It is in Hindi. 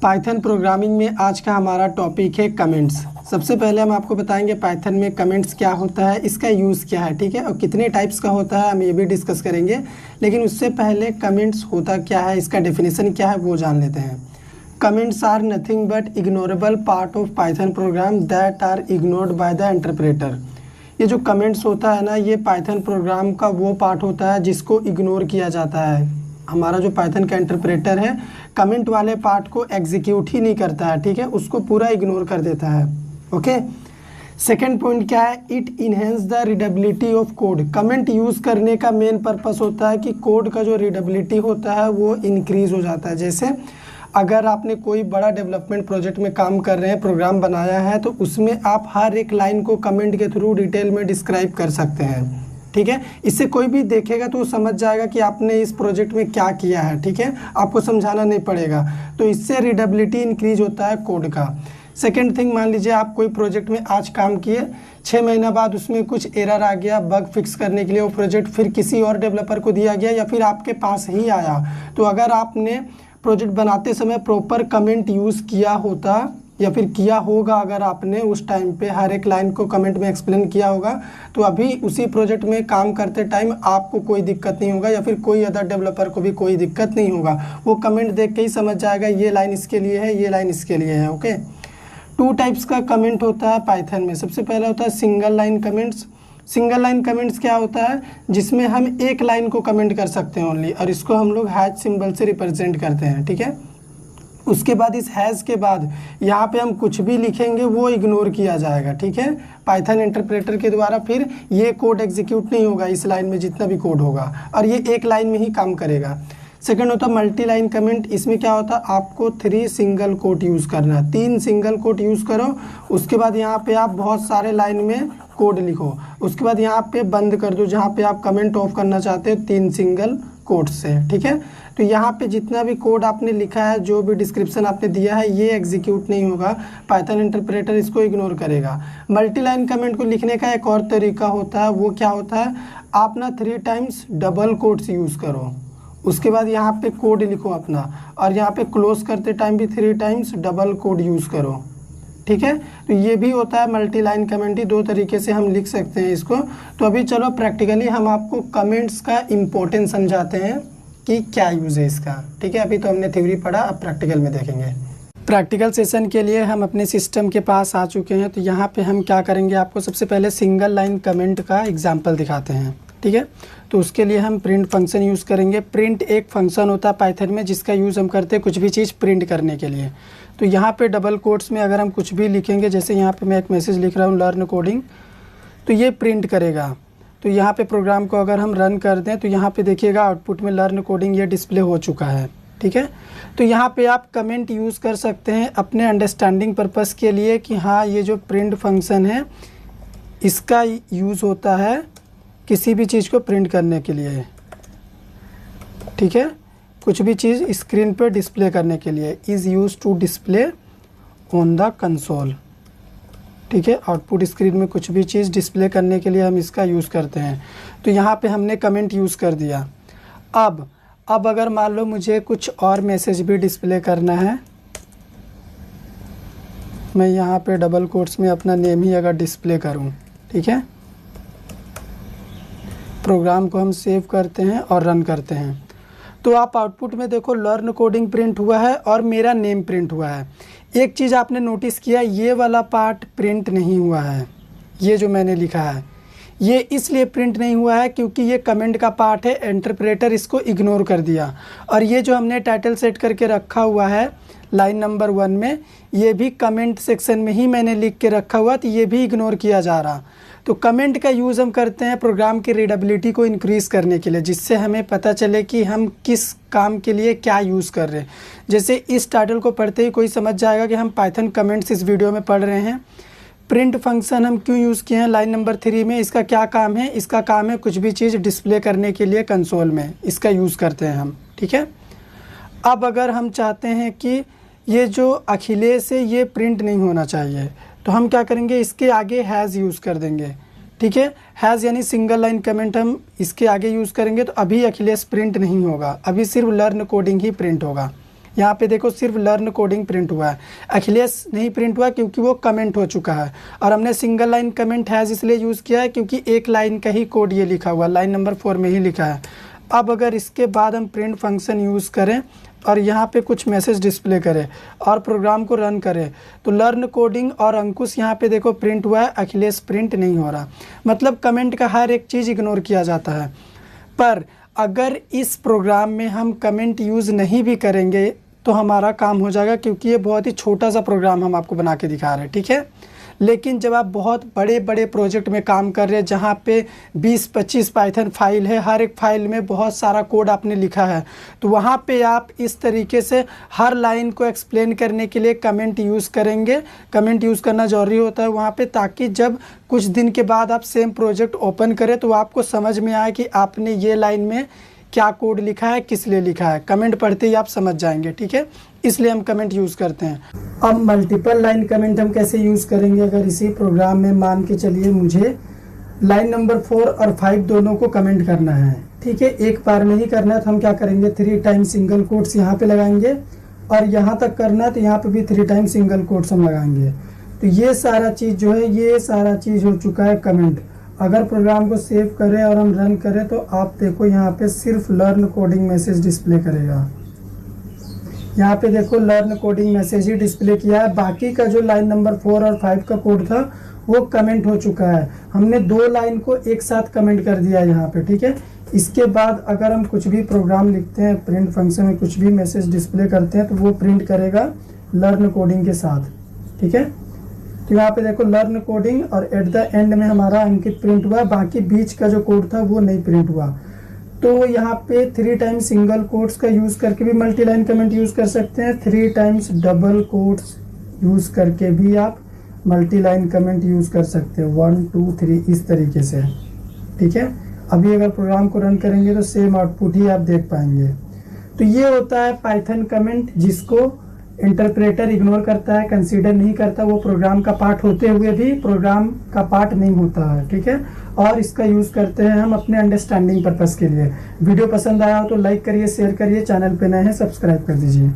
पाइथन प्रोग्रामिंग में आज का हमारा टॉपिक है कमेंट्स। सबसे पहले हम आपको बताएंगे पाइथन में कमेंट्स क्या होता है, इसका यूज़ क्या है, ठीक है, और कितने टाइप्स का होता है हम ये भी डिस्कस करेंगे। लेकिन उससे पहले कमेंट्स होता क्या है, इसका डेफिनेशन क्या है वो जान लेते हैं। Comments are nothing but ignorable part of Python program that are ignored by the interpreter. ये जो कमेंट्स होता है ना, ये पाइथन प्रोग्राम का वो पार्ट होता है जिसको इग्नोर किया जाता है। हमारा जो पाइथन का इंटरप्रेटर है कमेंट वाले पार्ट को एग्जीक्यूट ही नहीं करता है, ठीक है, उसको पूरा इग्नोर कर देता है। ओके, सेकेंड पॉइंट क्या है, it enhance the readability of code. Comment use करने का मेन पर्पस होता है कि कोड का जो रीडेबिलिटी होता है वो इंक्रीज़ हो जाता है। जैसे अगर आपने कोई बड़ा डेवलपमेंट प्रोजेक्ट में काम कर रहे हैं, प्रोग्राम बनाया है, तो उसमें आप हर एक लाइन को कमेंट के थ्रू डिटेल में डिस्क्राइब कर सकते हैं, ठीक है। इससे कोई भी देखेगा तो वो समझ जाएगा कि आपने इस प्रोजेक्ट में क्या किया है, ठीक है, आपको समझाना नहीं पड़ेगा। तो इससे रीडेबिलिटी इंक्रीज होता है कोड का। सेकेंड थिंग, मान लीजिए आप कोई प्रोजेक्ट में आज काम किए, 6 महीना बाद उसमें कुछ एरर आ गया, बग फिक्स करने के लिए वो प्रोजेक्ट फिर किसी और डेवलपर को दिया गया या फिर आपके पास ही आया। तो अगर आपने प्रोजेक्ट बनाते समय प्रॉपर कमेंट यूज़ किया होता या फिर किया होगा, अगर आपने उस टाइम पे हर एक लाइन को कमेंट में एक्सप्लेन किया होगा, तो अभी उसी प्रोजेक्ट में काम करते टाइम आपको कोई दिक्कत नहीं होगा या फिर कोई अदर डेवलपर को भी कोई दिक्कत नहीं होगा। वो कमेंट देख के ही समझ जाएगा ये लाइन इसके लिए है, ये लाइन इसके लिए है। ओके, 2 टाइप्स का कमेंट होता है पाइथन में। सबसे पहला होता है single line comments. Single line comments क्या होता है, जिसमें हम एक लाइन को कमेंट कर सकते हैं ओनली, और इसको हम लोग हैश सिंबल से रिप्रेजेंट करते हैं, ठीक है। उसके बाद इस हैश के बाद यहाँ पे हम कुछ भी लिखेंगे वो इग्नोर किया जाएगा, ठीक है, पाइथन इंटरप्रेटर के द्वारा। फिर ये कोड एग्जीक्यूट नहीं होगा इस लाइन में जितना भी कोड होगा, और ये एक लाइन में ही काम करेगा। सेकंड होता है मल्टी लाइन कमेंट। इसमें क्या होता है, आपको 3 सिंगल कोट यूज़ करना है, 3 सिंगल कोट यूज़ करो। उसके बाद यहाँ पे आप बहुत सारे लाइन में कोड लिखो, उसके बाद यहाँ पे बंद कर दो जहाँ पे आप कमेंट ऑफ करना चाहते हो 3 सिंगल कोट से, ठीक है। तो यहाँ पे जितना भी कोड आपने लिखा है, जो भी डिस्क्रिप्शन आपने दिया है, ये एग्जीक्यूट नहीं होगा, पाइथन इंटरप्रेटर इसको इग्नोर करेगा। मल्टी लाइन कमेंट को लिखने का एक और तरीका होता है, वो क्या होता है, आप ना 3 टाइम्स डबल कोट्स यूज़ करो, उसके बाद यहाँ पे कोड लिखो अपना, और यहाँ पे क्लोज करते टाइम भी 3 टाइम्स डबल कोड यूज़ करो, ठीक है। तो ये भी होता है मल्टी लाइन कमेंट ही, 2 तरीके से हम लिख सकते हैं इसको। तो अभी चलो प्रैक्टिकली हम आपको कमेंट्स का इम्पोर्टेंस समझाते हैं कि क्या यूज़ है इसका, ठीक है। अभी तो हमने थ्योरी पढ़ा, अब प्रैक्टिकल में देखेंगे। प्रैक्टिकल सेशन के लिए हम अपने सिस्टम के पास आ चुके हैं। तो यहाँ पे हम क्या करेंगे, आपको सबसे पहले सिंगल लाइन कमेंट का एग्जांपल दिखाते हैं, ठीक है। तो उसके लिए हम प्रिंट फंक्शन यूज़ करेंगे। प्रिंट एक फंक्शन होता है पाइथन में जिसका यूज़ हम करते हैं कुछ भी चीज़ प्रिंट करने के लिए। तो यहाँ पे डबल कोट्स में अगर हम कुछ भी लिखेंगे, जैसे यहाँ पे मैं एक मैसेज लिख रहा हूँ लर्न कोडिंग, तो ये प्रिंट करेगा। तो यहाँ पे प्रोग्राम को अगर हम रन कर दें तो यहाँ पे देखिएगा आउटपुट में लर्न कोडिंग ये डिस्प्ले हो चुका है, ठीक है। तो यहाँ पे आप कमेंट यूज़ कर सकते हैं अपने अंडरस्टैंडिंग पर्पस के लिए कि हाँ ये जो प्रिंट फंक्शन है इसका यूज़ होता है किसी भी चीज़ को प्रिंट करने के लिए, ठीक है, कुछ भी चीज़ स्क्रीन पर डिस्प्ले करने के लिए। Is use to display on the console, ठीक है, आउटपुट स्क्रीन में कुछ भी चीज़ डिस्प्ले करने के लिए हम इसका यूज़ करते हैं। तो यहाँ पे हमने कमेंट यूज़ कर दिया। अब अगर मान लो मुझे कुछ और मैसेज भी डिस्प्ले करना है, मैं यहाँ पे डबल कोट्स में अपना नेम ही अगर डिस्प्ले करूँ, ठीक है, प्रोग्राम को हम सेव करते हैं और रन करते हैं, तो आप आउटपुट में देखो लर्न कोडिंग प्रिंट हुआ है और मेरा नेम प्रिंट हुआ है। एक चीज़ आपने नोटिस किया, ये वाला पार्ट प्रिंट नहीं हुआ है, ये जो मैंने लिखा है ये इसलिए प्रिंट नहीं हुआ है क्योंकि ये कमेंट का पार्ट है, इंटरप्रेटर इसको इग्नोर कर दिया। और ये जो हमने टाइटल सेट करके रखा हुआ है लाइन नंबर 1 में, ये भी कमेंट सेक्शन में ही मैंने लिख के रखा हुआ, तो ये भी इग्नोर किया जा रहा। तो कमेंट का यूज़ हम करते हैं प्रोग्राम की रीडेबिलिटी को इंक्रीज़ करने के लिए, जिससे हमें पता चले कि हम किस काम के लिए क्या यूज़ कर रहे हैं। जैसे इस टाइटल को पढ़ते ही कोई समझ जाएगा कि हम पाइथन कमेंट्स इस वीडियो में पढ़ रहे हैं। प्रिंट फंक्शन हम क्यों यूज़ किए हैं लाइन नंबर 3 में, इसका क्या काम है, इसका काम है कुछ भी चीज़ डिस्प्ले करने के लिए कंसोल में, इसका यूज़ करते हैं हम, ठीक है। अब अगर हम चाहते हैं कि ये जो अखिलेश है ये प्रिंट नहीं होना चाहिए, तो हम क्या करेंगे, इसके आगे हैज़ यूज़ कर देंगे, ठीक है। हैज़ यानी सिंगल लाइन कमेंट हम इसके आगे यूज़ करेंगे, तो अभी अखिलेश प्रिंट नहीं होगा, अभी सिर्फ लर्न कोडिंग ही प्रिंट होगा। यहाँ पे देखो सिर्फ लर्न कोडिंग प्रिंट हुआ है, अखिलेश नहीं प्रिंट हुआ क्योंकि वो कमेंट हो चुका है। और हमने सिंगल लाइन कमेंट हैज़ इसलिए यूज़ किया है क्योंकि एक लाइन का ही कोड ये लिखा हुआ है, लाइन नंबर 4 में ही लिखा है। अब अगर इसके बाद हम प्रिंट फंक्शन यूज़ करें और यहाँ पे कुछ मैसेज डिस्प्ले करें और प्रोग्राम को रन करें तो लर्न कोडिंग और अंकुश यहाँ पे देखो प्रिंट हुआ है, अखिलेश प्रिंट नहीं हो रहा। मतलब कमेंट का हर एक चीज़ इग्नोर किया जाता है। पर अगर इस प्रोग्राम में हम कमेंट यूज़ नहीं भी करेंगे तो हमारा काम हो जाएगा, क्योंकि ये बहुत ही छोटा सा प्रोग्राम हम आपको बना के दिखा रहे हैं, ठीक है। लेकिन जब आप बहुत बड़े बड़े प्रोजेक्ट में काम कर रहे हैं जहाँ पे 20-25 पाइथन फाइल है, हर एक फाइल में बहुत सारा कोड आपने लिखा है, तो वहाँ पे आप इस तरीके से हर लाइन को एक्सप्लेन करने के लिए कमेंट यूज़ करेंगे। कमेंट यूज़ करना ज़रूरी होता है वहाँ पे, ताकि जब कुछ दिन के बाद आप सेम प्रोजेक्ट ओपन करें तो आपको समझ में आए कि आपने ये लाइन में क्या कोड लिखा है, किस लिए लिखा है। कमेंट पढ़ते ही आप समझ जाएंगे, ठीक है, इसलिए हम कमेंट यूज़ करते हैं। अब मल्टीपल लाइन कमेंट हम कैसे यूज़ करेंगे, अगर इसी प्रोग्राम में मान के चलिए मुझे लाइन नंबर 4 और 5 दोनों को कमेंट करना है, ठीक है, एक बार में ही करना है, तो हम क्या करेंगे 3 टाइम्स सिंगल कोट्स यहाँ पे लगाएंगे और यहाँ तक करना है तो यहाँ पे भी 3 टाइम्स सिंगल कोट्स हम लगाएंगे। तो ये सारा चीज़ जो है, ये सारा चीज़ हो चुका है कमेंट। अगर प्रोग्राम को सेव करें और हम रन करें तो आप देखो यहाँ पे सिर्फ लर्न कोडिंग मैसेज डिस्प्ले करेगा। यहाँ पे देखो लर्न कोडिंग मैसेज ही डिस्प्ले किया है, बाकी का जो लाइन नंबर 4 और 5 का कोड था वो कमेंट हो चुका है। हमने 2 लाइन को एक साथ कमेंट कर दिया यहाँ पे, ठीक है। इसके बाद अगर हम कुछ भी प्रोग्राम लिखते हैं, प्रिंट फंक्शन में कुछ भी मैसेज डिस्प्ले करते हैं तो वो प्रिंट करेगा लर्न कोडिंग के साथ, ठीक है। तो यहाँ पे देखो लर्न कोडिंग और एट द एंड में हमारा अंकित प्रिंट हुआ, बाकी बीच का जो कोड था वो नहीं प्रिंट हुआ। तो यहाँ पे 3 टाइम्स सिंगल कोट्स का यूज़ करके भी मल्टी लाइन कमेंट यूज़ कर सकते हैं, 3 टाइम्स डबल कोट्स यूज़ करके भी आप मल्टी लाइन कमेंट यूज़ कर सकते हो, 1 2 3 इस तरीके से, ठीक है। अभी अगर प्रोग्राम को रन करेंगे तो सेम आउटपुट ही आप देख पाएंगे। तो ये होता है पाइथन कमेंट, जिसको इंटरप्रेटर इग्नोर करता है, कंसीडर नहीं करता, वो प्रोग्राम का पार्ट होते हुए भी प्रोग्राम का पार्ट नहीं होता है, ठीक है। और इसका यूज़ करते हैं हम अपने अंडरस्टैंडिंग पर्पस के लिए। वीडियो पसंद आया हो तो लाइक करिए, शेयर करिए, चैनल पे नए हैं सब्सक्राइब कर दीजिए।